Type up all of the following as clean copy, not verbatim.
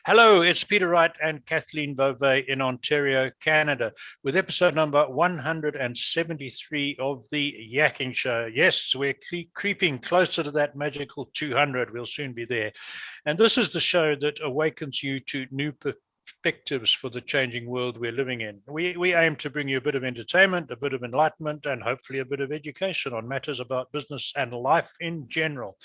Hello, it's Peter Wright and Kathleen Beauvais in Ontario, Canada, with episode number 173 of the Yakking Show. Yes, we're creeping closer to that magical 200. We'll soon be there. And this is the show that awakens you to new perspectives for the changing world we're living in. We aim to bring you a bit of entertainment, a bit of enlightenment, and hopefully a bit of education on matters about business and life in general.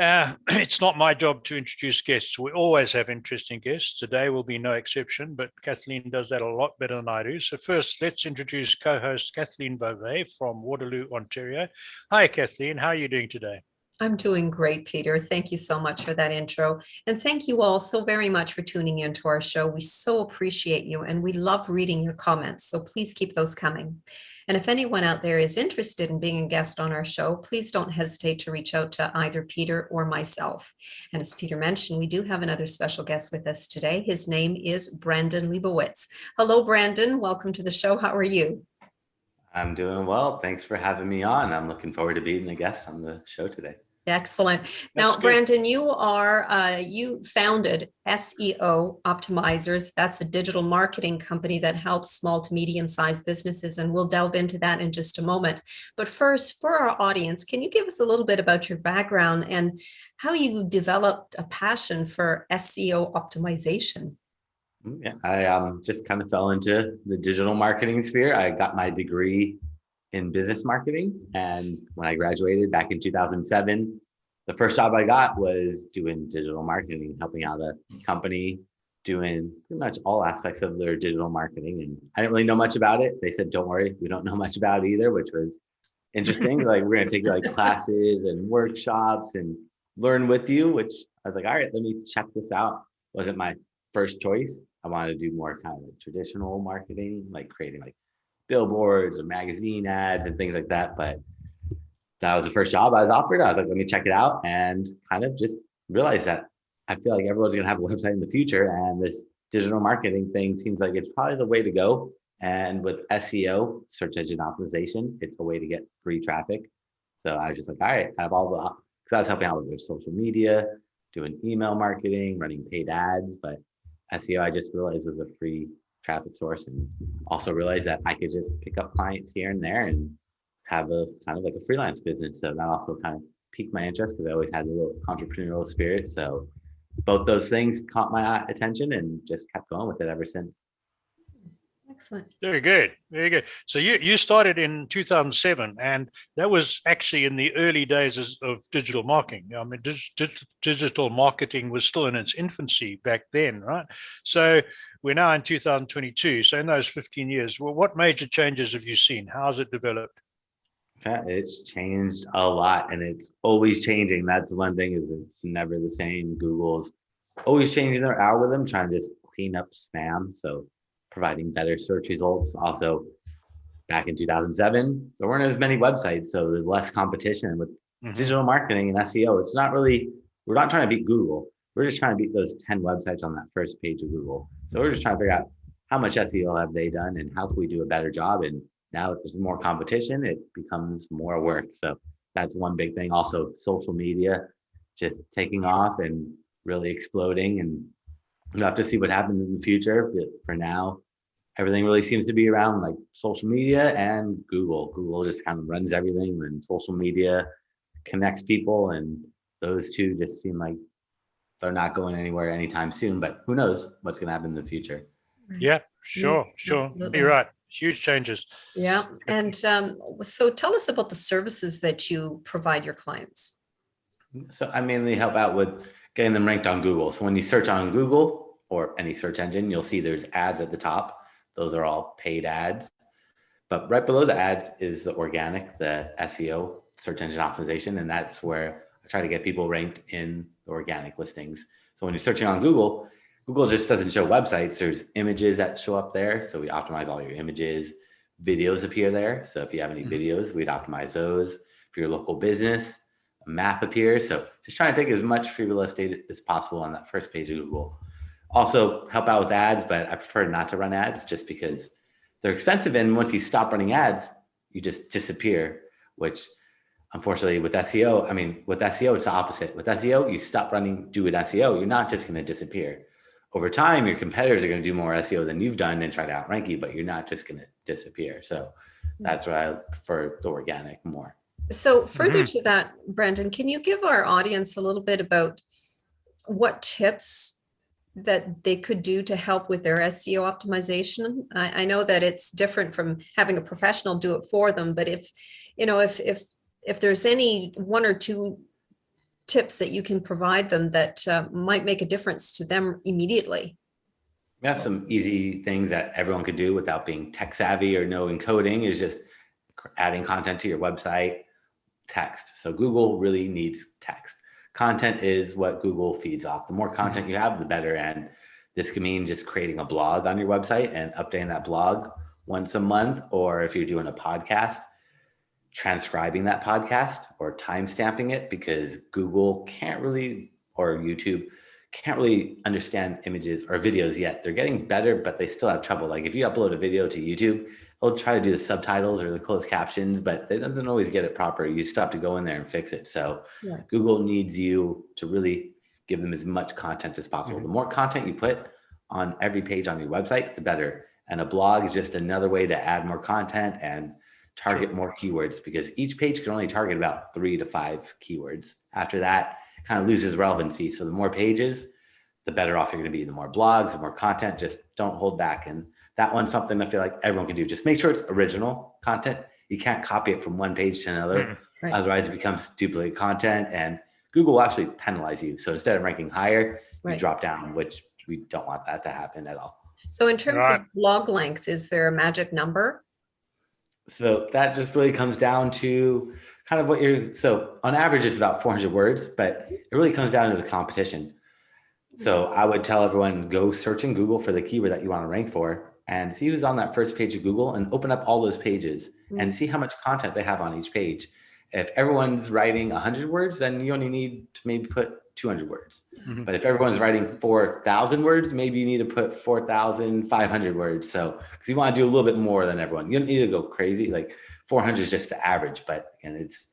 It's not my job to introduce guests. We always have interesting guests. Today will be no exception, but Kathleen does that a lot better than I do. So first, let's introduce co-host Kathleen Beauvais from Waterloo, Ontario. Hi, Kathleen. How are you doing today? I'm doing great, Peter. Thank you so much for that intro. And thank you all so very much for tuning into our show. We so appreciate you and we love reading your comments. So please keep those coming. And if anyone out there is interested in being a guest on our show, please don't hesitate to reach out to either Peter or myself. And as Peter mentioned, we do have another special guest with us today. His name is Brandon Leibowitz. Hello, Brandon. Welcome to the show. How are you? I'm doing well. Thanks for having me on. I'm looking forward to being a guest on the show today. Excellent. Now, Brandon, you founded SEO Optimizers. That's a digital marketing company that helps small to medium-sized businesses, and we'll delve into that in just a moment. But first, for our audience, can you give us a little bit about your background and how you developed a passion for SEO optimization? Yeah, I just kind of fell into the digital marketing sphere. I got my degree in business marketing. And when I graduated back in 2007, the first job I got was doing digital marketing, helping out a company doing pretty much all aspects of their digital marketing. And I didn't really know much about it. They said, don't worry, we don't know much about it either, which was interesting. Like, we're going to take you like classes and workshops and learn with you, which I was like, all right, let me check this out. Wasn't my first choice. I wanted to do more kind of like traditional marketing, like creating like billboards or magazine ads and things like that. But that was the first job I was offered. I was like, let me check it out, and kind of just realized that I feel like everyone's going to have a website in the future, and this digital marketing thing seems like it's probably the way to go. And with SEO, search engine optimization, it's a way to get free traffic. So I was just like, all right, I have all the, because I was helping out with their social media, doing email marketing, running paid ads, but SEO I just realized was a free traffic source, and also realized that I could just pick up clients here and there and have a kind of like a freelance business. So that also kind of piqued my interest because I always had a little entrepreneurial spirit. So both those things caught my attention and just kept going with it ever since. Excellent. Very good. Very good. So you started in 2007, and that was actually in the early days of digital marketing. I mean, digital marketing was still in its infancy back then, right? So we're now in 2022. So in those 15 years, well, what major changes have you seen? How's it developed? Yeah, it's changed a lot, and it's always changing. That's one thing, is it's never the same. Google's always changing their algorithm, trying to just clean up spam. So providing better search results. Also, back in 2007, there weren't as many websites, so there's less competition with digital marketing and SEO. It's not really, we're not trying to beat Google. We're just trying to beat those 10 websites on that first page of Google. So we're just trying to figure out how much SEO have they done and how can we do a better job. And now that there's more competition, it becomes more work. So that's one big thing. Also, social media just taking off and really exploding, and we'll have to see what happens in the future. But for now, everything really seems to be around like social media and Google. Google just kind of runs everything, and social media connects people. And those two just seem like they're not going anywhere anytime soon, but who knows what's going to happen in the future. Yeah, sure. Absolutely. You're right. Huge changes. Yeah. And so tell us about the services that you provide your clients. So I mainly help out with getting them ranked on Google. So when you search on Google or any search engine, you'll see there's ads at the top. Those are all paid ads. But right below the ads is the organic, the SEO, search engine optimization. And that's where I try to get people ranked in the organic listings. So when you're searching on Google, Google just doesn't show websites. There's images that show up there. So we optimize all your images. Videos appear there. So if you have any videos, we'd optimize those. For your local business, a map appears. So just trying to take as much free real estate as possible on that first page of Google. Also help out with ads, but I prefer not to run ads just because they're expensive. And once you stop running ads, you just disappear, which unfortunately with SEO, it's the opposite. With SEO, you stop doing SEO, you're not just going to disappear. over time, your competitors are going to do more SEO than you've done and try to outrank you, but you're not just going to disappear. So that's why I prefer the organic more. So further to that, Brendan, can you give our audience a little bit about what tips that they could do to help with their SEO optimization? I know that it's different from having a professional do it for them, but if there's any one or two tips that you can provide them that might make a difference to them immediately. We have some easy things that everyone could do without being tech savvy or knowing coding, is just adding content to your website. Text. So Google really needs text. Content is what Google feeds off. The more content you have, the better. And this can mean just creating a blog on your website and updating that blog once a month. Or if you're doing a podcast, transcribing that podcast or timestamping it, because Google can't really, or YouTube can't really understand images or videos yet. They're getting better, but they still have trouble. Like if you upload a video to YouTube, it'll try to do the subtitles or the closed captions, but it doesn't always get it proper. You still have to go in there and fix it. So Google needs you to really give them as much content as possible. The more content you put on every page on your website, the better. And a blog is just another way to add more content and target more keywords, because each page can only target about 3 to 5 keywords. After that, it kind of loses relevancy. So the more pages, the better off you're going to be. The more blogs, the more content, just don't hold back. And that one's something I feel like everyone can do. Just make sure it's original content. You can't copy it from one page to another. Right. Otherwise it becomes duplicate content and Google will actually penalize you. So instead of ranking higher, you drop down, which we don't want that to happen at all. So in terms of blog length, is there a magic number? So that just really comes down to kind of what so on average, it's about 400 words, but it really comes down to the competition. So I would tell everyone, go search in Google for the keyword that you want to rank for and see who's on that first page of Google and open up all those pages and see how much content they have on each page. If everyone's writing 100 words, then you only need to maybe put 200 words. But if everyone's writing 4,000 words, maybe you need to put 4,500 words. So, because you want to do a little bit more than everyone. You don't need to go crazy. Like 400 is just the average, but again, it's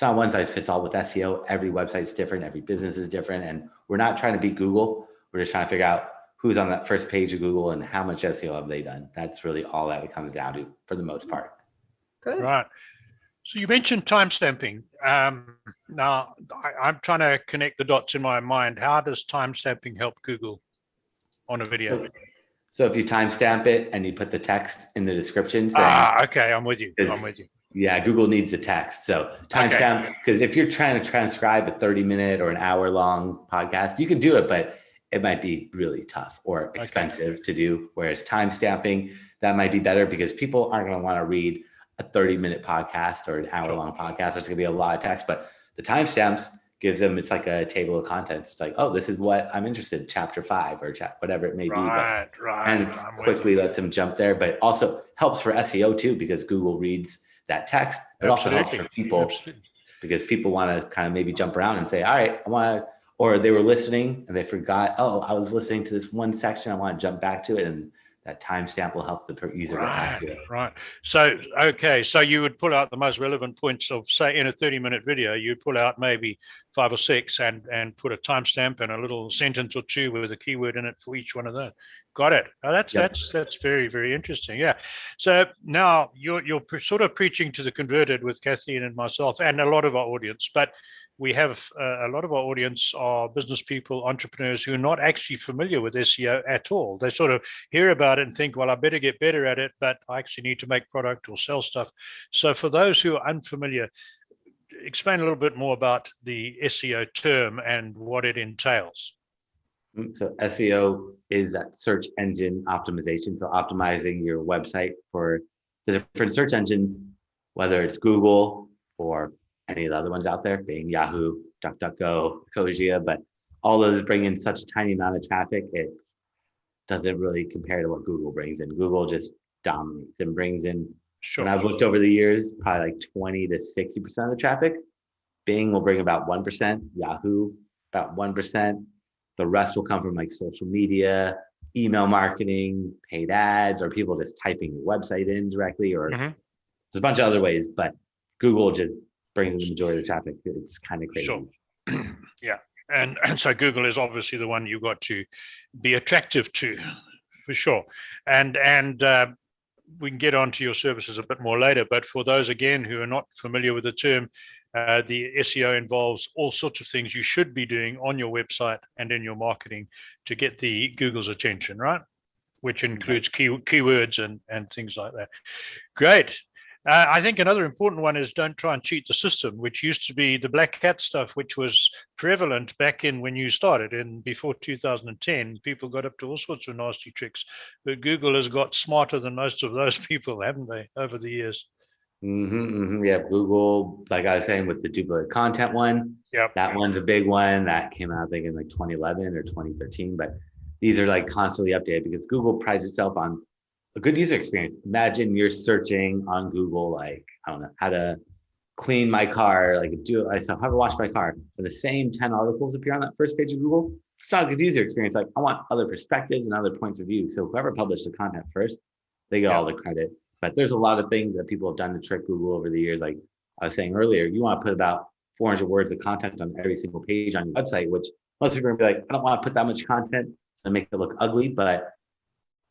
not one size fits all with SEO. Every website's different. Every business is different. And we're not trying to beat Google. We're just trying to figure out who's on that first page of Google and how much SEO have they done. That's really all that it comes down to for the most part. Good. Right. So you mentioned timestamping. Now, I'm trying to connect the dots in my mind. How does timestamping help Google on a video? So if you timestamp it and you put the text in the description. Okay, I'm with you. Yeah, Google needs the text. So timestamp, because if you're trying to transcribe a 30-minute or an hour-long podcast, you can do it, but it might be really tough or expensive to do. Whereas timestamping, that might be better because people aren't going to want to read a 30-minute podcast or an hour-long podcast. There's going to be a lot of text, but the timestamps gives them, it's like a table of contents. It's like, oh, this is what I'm interested in, chapter 5 or whatever it may be. And quickly lets them jump there, but also helps for SEO too, because Google reads that text, but also helps for people because people want to kind of maybe jump around and say, all right, I want to, or they were listening and they forgot, oh, I was listening to this one section, I want to jump back to it. And that timestamp will help the user get back to it. Right. So, so you would pull out the most relevant points of, say, in a 30-minute video, you'd pull out maybe 5 or 6 and put a timestamp and a little sentence or two with a keyword in it for each one of those. Got it. Oh, that's very, very interesting. Yeah. So now you're sort of preaching to the converted with Kathleen and myself and a lot of our audience, but we have a lot of our audience are business people, entrepreneurs who are not actually familiar with SEO at all. They sort of hear about it and think, well, I better get better at it, but I actually need to make product or sell stuff. So for those who are unfamiliar, explain a little bit more about the SEO term and what it entails. So SEO is that search engine optimization. So optimizing your website for the different search engines, whether it's Google or any of the other ones out there, Bing, Yahoo, DuckDuckGo, Ecosia, but all those bring in such tiny amount of traffic, it doesn't really compare to what Google brings in. Google just dominates and brings in, when I've looked over the years, probably like 20 to 60% of the traffic. Bing will bring about 1%, Yahoo about 1%. The rest will come from like social media, email marketing, paid ads, or people just typing your website in directly, or there's a bunch of other ways, but Google just brings in the majority of the traffic. It's kind of crazy. Yeah. And so Google is obviously the one you've got to be attractive to, for sure. And we can get onto your services a bit more later, but for those again who are not familiar with the term, the SEO involves all sorts of things you should be doing on your website and in your marketing to get the Google's attention, right? Which includes keywords and things like that. Great. I think another important one is don't try and cheat the system, which used to be the black hat stuff, which was prevalent back in when you started in before 2010. People got up to all sorts of nasty tricks, but Google has got smarter than most of those people, haven't they, over the years? Yeah, Google, like I was saying with the duplicate content one, that one's a big one that came out, I think, in like 2011 or 2013. But these are like constantly updated because Google prides itself on a good user experience. Imagine you're searching on Google, like, I don't know, how to clean my car, like how to wash my car. For the same 10 articles appear on that first page of Google, it's not a good user experience. Like, I want other perspectives and other points of view. So whoever published the content first, they get all the credit. But there's a lot of things that people have done to trick Google over the years. Like I was saying earlier, you want to put about 400 words of content on every single page on your website, which most people are going to be like, I don't want to put that much content to make it look ugly. But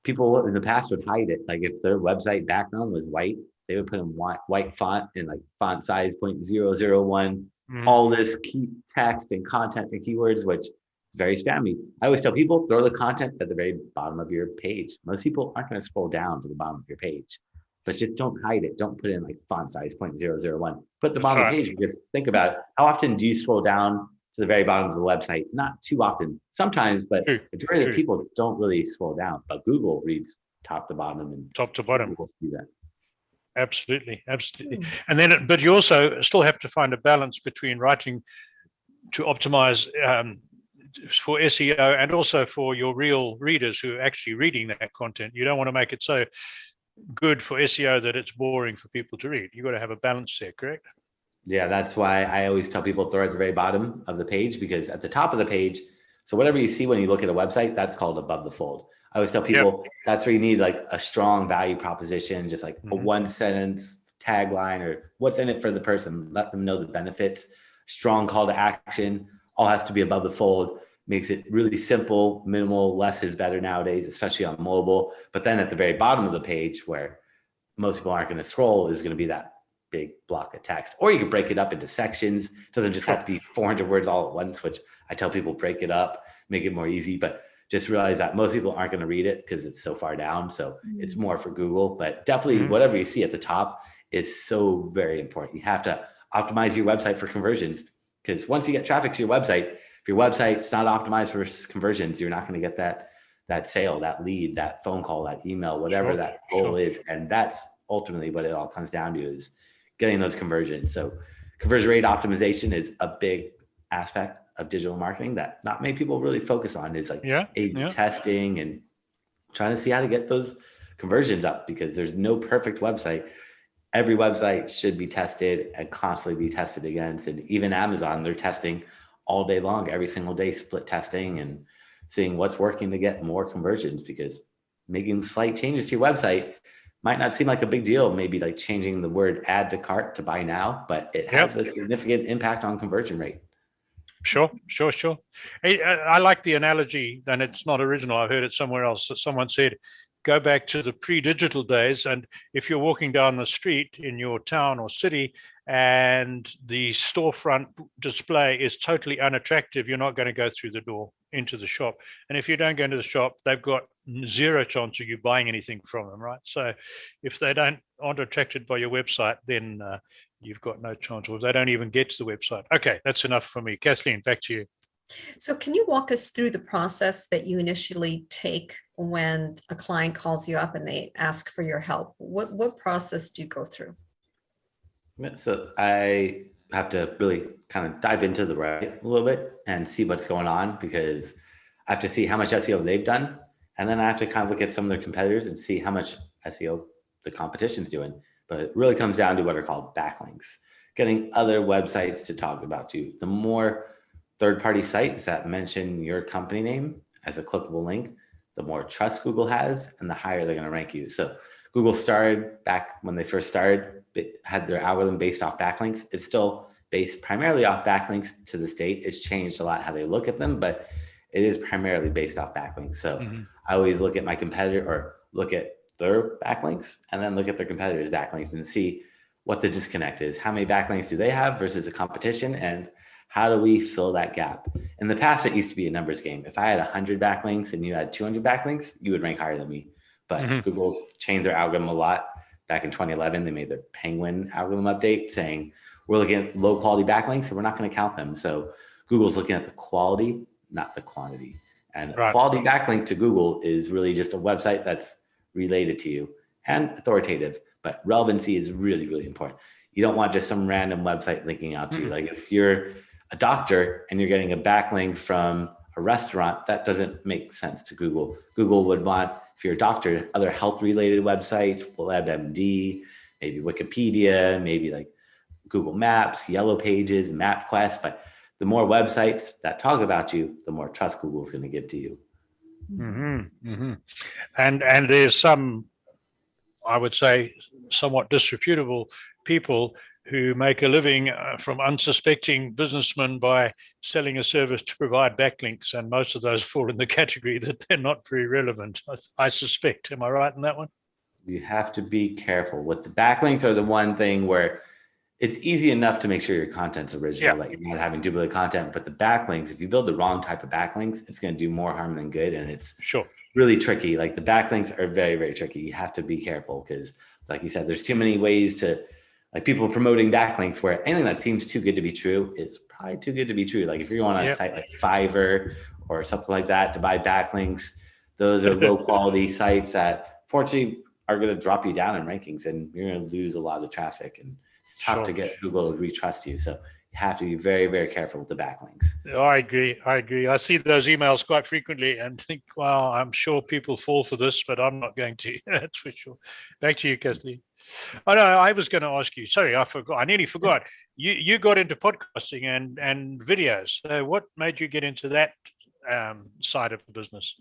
people in the past would hide it. Like if their website background was white, they would put in white font and like font size 0.001, all this key text and content and keywords, which is very spammy. I always tell people, throw the content at the very bottom of your page. Most people aren't going to scroll down to the bottom of your page, but just don't hide it. Don't put in like font size 0.001. Put the bottom of the page, because think about it. How often do you scroll down to the very bottom of the website? Not too often, sometimes, but the majority of people don't really scroll down. But Google reads top to bottom and top to bottom. Google see that. Absolutely. And then, but you also still have to find a balance between writing to optimize for SEO and also for your real readers who are actually reading that content. You don't want to make it so good for SEO that it's boring for people to read. You've got to have a balance there, correct? Yeah, that's why I always tell people throw it at the very bottom of the page, because at the top of the page, so whatever you see when you look at a website, that's called above the fold. I always tell people that's where you need like a strong value proposition, just like a one sentence tagline or what's in it for the person. Let them know the benefits, strong call to action, all has to be above the fold. Makes it really simple, minimal, less is better nowadays, especially on mobile. But then at the very bottom of the page, where most people aren't going to scroll, is going to be that big block of text. Or you can break it up into sections. It doesn't just have to be 400 words all at once, which I tell people break it up, make it more easy. But just realize that most people aren't going to read it because it's so far down. So it's more for Google. But definitely whatever you see at the top is so very important. You have to optimize your website for conversions, because once you get traffic to your website, if your website's not optimized for conversions, you're not going to get that sale, that lead, that phone call, that email, whatever that goal is. And that's ultimately what it all comes down to, is getting those conversions. So conversion rate optimization is a big aspect of digital marketing that not many people really focus on. Is like A/B testing and trying to see how to get those conversions up, because there's no perfect website. Every website should be tested and constantly be tested against. And even Amazon, they're testing all day long, every single day, split testing and seeing what's working to get more conversions, because making slight changes to your website might not seem like a big deal. Maybe like changing the word add to cart to buy now, but it has a significant impact on conversion rate. Sure. Hey, I like the analogy, and it's not original. I heard it somewhere else. That someone said, go back to the pre-digital days, and if you're walking down the street in your town or city and the storefront display is totally unattractive, you're not going to go through the door into the shop. And if you don't go into the shop, they've got zero chance of you buying anything from them, right? So if they aren't attracted by your website, then you've got no chance, or they don't even get to the website. Okay, that's enough for me. Kathleen, back to you. So can you walk us through the process that you initially take when a client calls you up and they ask for your help? What process do you go through? So I have to really kind of dive into the Wright a little bit and see what's going on, because I have to see how much SEO they've done. And then I have to kind of look at some of their competitors and see how much SEO the competition's doing. But it really comes down to what are called backlinks, getting other websites to talk about you. The more third-party sites that mention your company name as a clickable link, the more trust Google has and the higher they're going to rank you. So Google started back when they first started, it had their algorithm based off backlinks. It's still based primarily off backlinks to the state. It's changed a lot how they look at them, but it is primarily based off backlinks. So I always look at my competitor or look at their backlinks and then look at their competitors' backlinks and see what the disconnect is. How many backlinks do they have versus a competition? And how do we fill that gap? In the past, it used to be a numbers game. If I had 100 backlinks and you had 200 backlinks, you would rank higher than me. But Google's changed their algorithm a lot. Back in 2011, they made their Penguin algorithm update saying, we're looking at low quality backlinks and we're not going to count them. So Google's looking at the quality, not the quantity. And a quality backlink to Google is really just a website that's related to you and authoritative, but relevancy is really, really important. You don't want just some random website linking out to you. Like if you're a doctor and you're getting a backlink from a restaurant, that doesn't make sense to Google. Google would want, if you're a doctor, other health related websites, WebMD, maybe Wikipedia, maybe like Google Maps, Yellow Pages, MapQuest. But the more websites that talk about you, the more trust Google's going to give to you. And there's some, I would say, somewhat disreputable people who make a living from unsuspecting businessmen by selling a service to provide backlinks, and most of those fall in the category that they're not very relevant, I suspect. Am I right in that one? You have to be careful. With the backlinks are the one thing where it's easy enough to make sure your content's original, that you're not having duplicate content, but the backlinks, if you build the wrong type of backlinks, it's going to do more harm than good. And it's really tricky. Like the backlinks are very, very tricky. You have to be careful because, like you said, there's too many ways to, like people promoting backlinks where anything that seems too good to be true, it's probably too good to be true. Like if you're going on a site like Fiverr or something like that to buy backlinks, those are low quality sites that fortunately are going to drop you down in rankings and you're going to lose a lot of traffic, and it's tough to get Google to retrust you. So you have to be very, very careful with the backlinks. Oh, I agree. I see those emails quite frequently and think, wow, I'm sure people fall for this, but I'm not going to. That's for sure. Back to you, Kathleen. Oh, no, I was going to ask you. Sorry, I forgot. I nearly forgot. You got into podcasting and videos. So what made you get into that side of the business?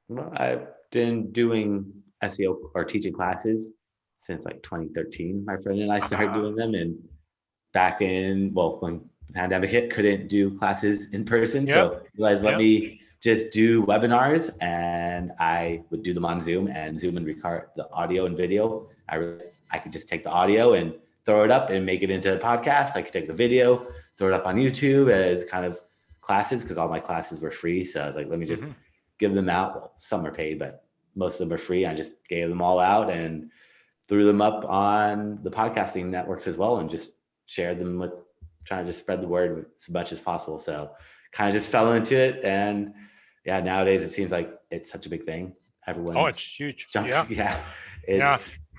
Well, I've been doing SEO or teaching classes since like 2013. My friend and I started doing them, and back in, well, when the pandemic hit, couldn't do classes in person. So you guys let me just do webinars, and I would do them on Zoom, and Zoom and record the audio and video. I could just take the audio and throw it up and make it into a podcast. I could take the video, throw it up on YouTube as kind of classes, because all my classes were free. So I was like, let me just give them out. Well, some are paid, but most of them are free. I just gave them all out and threw them up on the podcasting networks as well, and just shared them with, trying to just spread the word as much as possible. So kind of just fell into it. And yeah, nowadays it seems like it's such a big thing. Everyone's it's huge. It's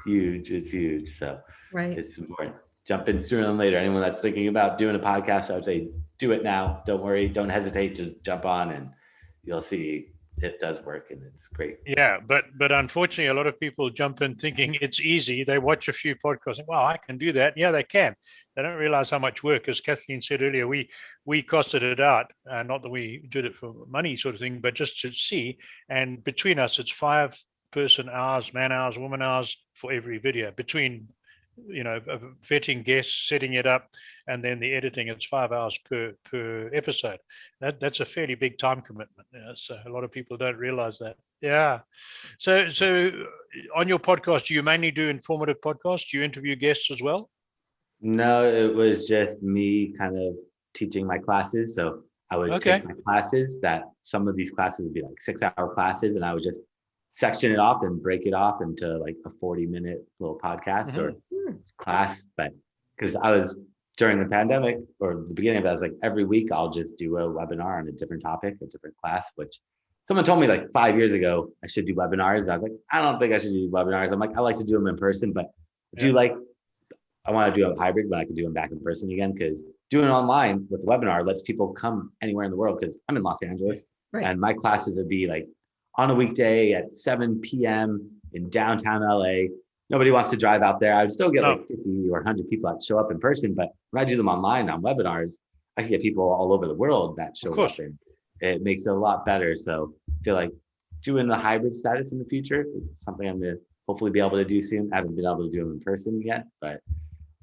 huge. It's huge. So it's important. Jump in sooner than later. Anyone that's thinking about doing a podcast, I would say do it now. Don't worry. Don't hesitate. Just jump on and you'll see it does work, and it's great. Yeah, but unfortunately, a lot of people jump in thinking it's easy. They watch a few podcasts and, well, I can do that. Yeah, they can. They don't realize how much work. As Kathleen said earlier, we costed it out. Not that we did it for money sort of thing, but just to see. And between us, it's 5 person hours, man hours, woman hours for every video. Between vetting guests, setting it up, and then the editing, it's 5 hours per episode. That's a fairly big time commitment. So a lot of people don't realize that. Yeah. So on your podcast, do you mainly do informative podcasts? Do you interview guests as well? No, it was just me kind of teaching my classes. So I would take my classes, that some of these classes would be like 6-hour classes, and I would just section it off and break it off into like a 40-minute little podcast or class. But because I was, during the pandemic or the beginning of it, I was like, every week I'll just do a webinar on a different topic, a different class, which someone told me like 5 years ago I should do webinars. I was like, I don't think I should do webinars. I'm like, I like to do them in person, but I want to do a hybrid, but I can do them back in person again, because doing online with the webinar lets people come anywhere in the world, because I'm in Los Angeles and my classes would be like on a weekday at 7 p.m. in downtown LA. Nobody wants to drive out there. I would still get like 50 or 100 people that show up in person, but when I do them online on webinars, I can get people all over the world that show up, and it makes it a lot better. So I feel like doing the hybrid status in the future is something I'm going to hopefully be able to do soon. I haven't been able to do them in person yet, but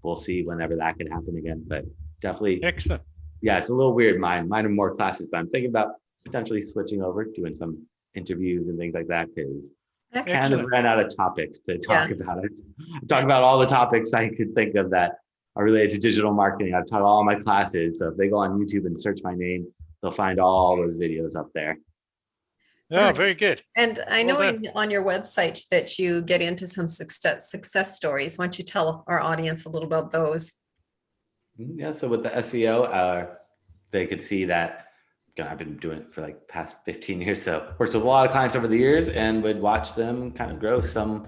we'll see whenever that can happen again. But definitely. Excellent. Yeah, it's a little weird. Mine are more classes, but I'm thinking about potentially switching over, doing some interviews and things like that, because kind of Excellent. ran out of topics to talk Yeah. about it. Talk about all the topics I could think of that are related to digital marketing. I've taught all my classes. So if they go on YouTube and search my name, they'll find all those videos up there. Yeah, Right. very good. And I Well know done. on your website that you get into some success stories. Why don't you tell our audience a little about those? Yeah, so with the SEO, they could see that I've been doing it for like past 15 years. So worked with a lot of clients over the years and would watch them kind of grow. Some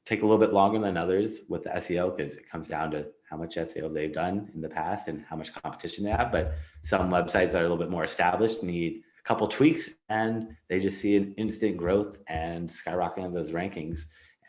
take a little bit longer than others with the SEO because it comes down to how much SEO they've done in the past and how much competition they have. But some websites that are a little bit more established need a couple tweaks and they just see an instant growth and skyrocketing of those rankings.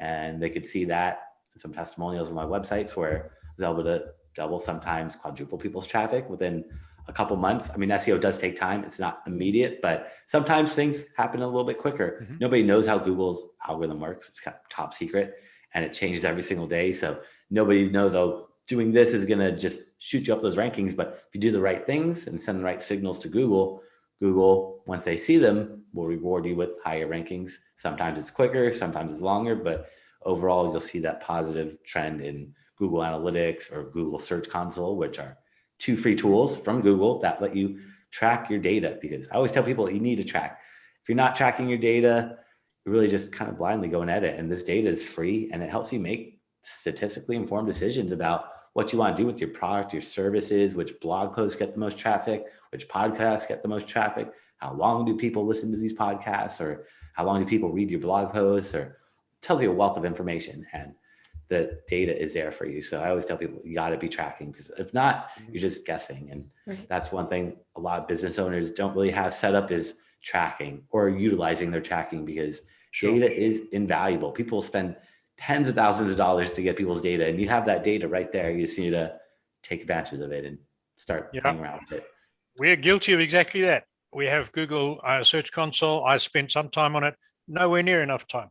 And they could see that in some testimonials on my websites where I was able to double, sometimes quadruple people's traffic within a couple months. I mean, SEO does take time. It's not immediate, but sometimes things happen a little bit quicker. Mm-hmm. Nobody knows how Google's algorithm works. It's kind of top secret and it changes every single day. So nobody knows, oh, doing this is going to just shoot you up those rankings. But if you do the right things and send the right signals to Google, Google, once they see them, will reward you with higher rankings. Sometimes it's quicker, sometimes it's longer, but overall, you'll see that positive trend in Google Analytics or Google Search Console, which are 2 free tools from Google that let you track your data. Because I always tell people you need to track. If you're not tracking your data, you're really just kind of blindly going at it. And this data is free and it helps you make statistically informed decisions about what you want to do with your product, your services, which blog posts get the most traffic, which podcasts get the most traffic, how long do people listen to these podcasts, or how long do people read your blog posts, or it tells you a wealth of information. And the data is there for you. So I always tell people you got to be tracking, because if not, you're just guessing. And that's one thing a lot of business owners don't really have set up is tracking or utilizing their tracking, because data is invaluable. People spend tens of thousands of dollars to get people's data, and you have that data right there. You just need to take advantage of it and start playing around with it. We're guilty of exactly that. We have Google Search Console. I spent some time on it, nowhere near enough time.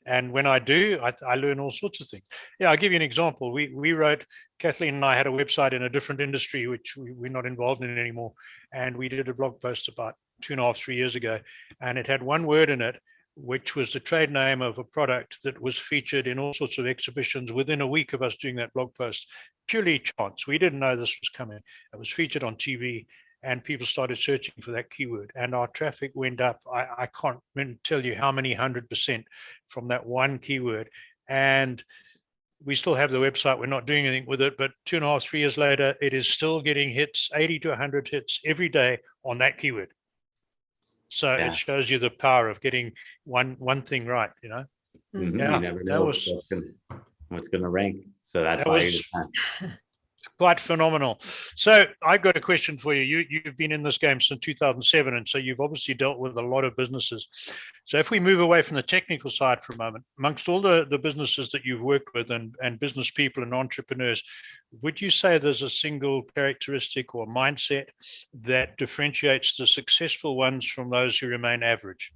And when I do, I learn all sorts of things. Yeah, I'll give you an example. We wrote, Kathleen and I had a website in a different industry, which we're not involved in anymore. And we did a blog post about 2.5, 3 years ago. And it had one word in it, which was the trade name of a product that was featured in all sorts of exhibitions within a week of us doing that blog post. Purely chance. We didn't know this was coming. It was featured on TV. And people started searching for that keyword, and our traffic went up. I can't tell you how many 100% from that one keyword. And we still have the website. We're not doing anything with it, but 2.5, 3 years later, it is still getting hits, 80 to 100 hits every day on that keyword. So it shows you the power of getting one thing right, you know? Mm-hmm. Yeah, you never know what's going to rank. So that's why you're quite phenomenal. So I've got a question for you. You've been in this game since 2007, and so you've obviously dealt with a lot of businesses. So if we move away from the technical side for a moment, amongst all the businesses that you've worked with and business people and entrepreneurs, would you say there's a single characteristic or mindset that differentiates the successful ones from those who remain average?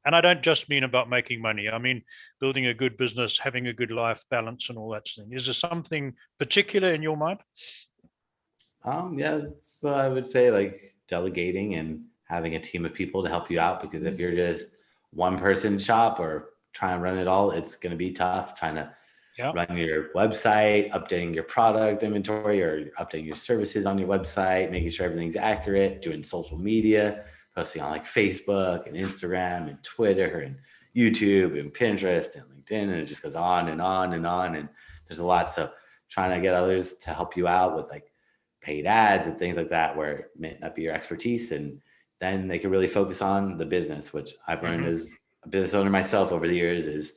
And I don't just mean about making money. I mean building a good business, having a good life balance and all that thing. Is there something particular in your mind? Yeah, so I would say like delegating and having a team of people to help you out, because if you're just one person shop or trying to run it all, it's going to be tough trying to run your website, updating your product inventory or updating your services on your website, making sure everything's accurate, doing social media, posting on like Facebook and Instagram and Twitter and YouTube and Pinterest and LinkedIn, and it just goes on and on and on. And there's a lot. So trying to get others to help you out with like paid ads and things like that, where it may not be your expertise, and then they can really focus on the business, which I've learned as a business owner myself over the years, is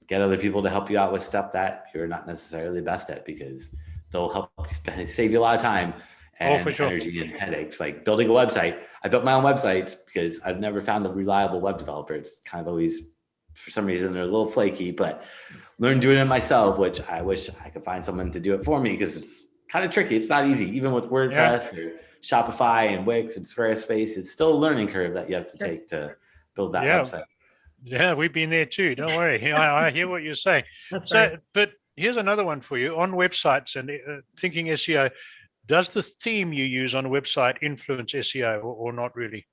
get other people to help you out with stuff that you're not necessarily best at, because they'll help save you a lot of time and energy and headaches. Like building a website. I built my own websites because I've never found a reliable web developer. It's kind of always, for some reason, they're a little flaky, but learned doing it myself, which I wish I could find someone to do it for me, because it's kind of tricky. It's not easy, even with WordPress or Shopify and Wix and Squarespace. It's still a learning curve that you have to take to build that website. Yeah, we've been there too. Don't worry. I hear what you're saying. That's right. But here's another one for you on websites and thinking SEO. Does the theme you use on a website influence SEO or not really?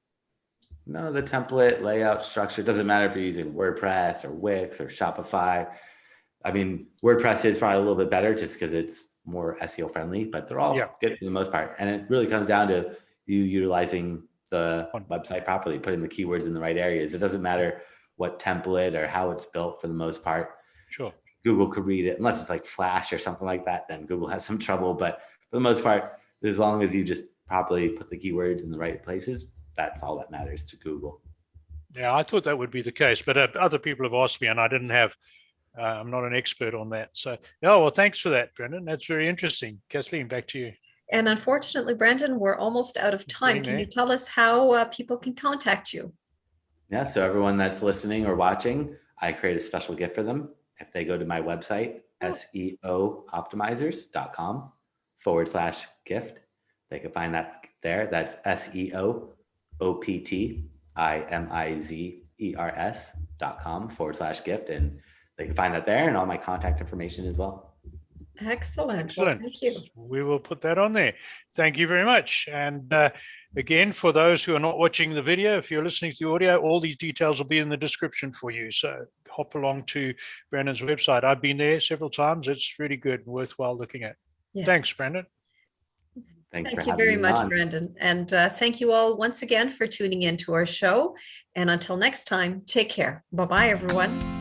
No, the template, layout, structure, doesn't matter if you're using WordPress or Wix or Shopify. I mean, WordPress is probably a little bit better just because it's more SEO friendly, but they're all good for the most part. And it really comes down to you utilizing the website properly, putting the keywords in the right areas. It doesn't matter what template or how it's built for the most part. Sure. Google could read it, unless it's like Flash or something like that, then Google has some trouble. But for the most part, as long as you just properly put the keywords in the right places, that's all that matters to Google. Yeah, I thought that would be the case, but other people have asked me and I didn't have, I'm not an expert on that. So, well, thanks for that, Brendan. That's very interesting. Kathleen, back to you. And unfortunately, Brendan, we're almost out of time. Can you tell us how people can contact you? Yeah, so everyone that's listening or watching, I create a special gift for them. If they go to my website, seooptimizers.com/gift, they can find that there. That's seooptimizers.com/gift. And they can find that there and all my contact information as well. Excellent. Well, thank you. We will put that on there. Thank you very much. And again, for those who are not watching the video, if you're listening to the audio, all these details will be in the description for you. So hop along to Brendan's website. I've been there several times. It's really good and worthwhile looking at. Yes. Thanks, Brendan. Thank you very much, Brendan. And thank you all once again for tuning in to our show. And until next time, take care. Bye-bye, everyone.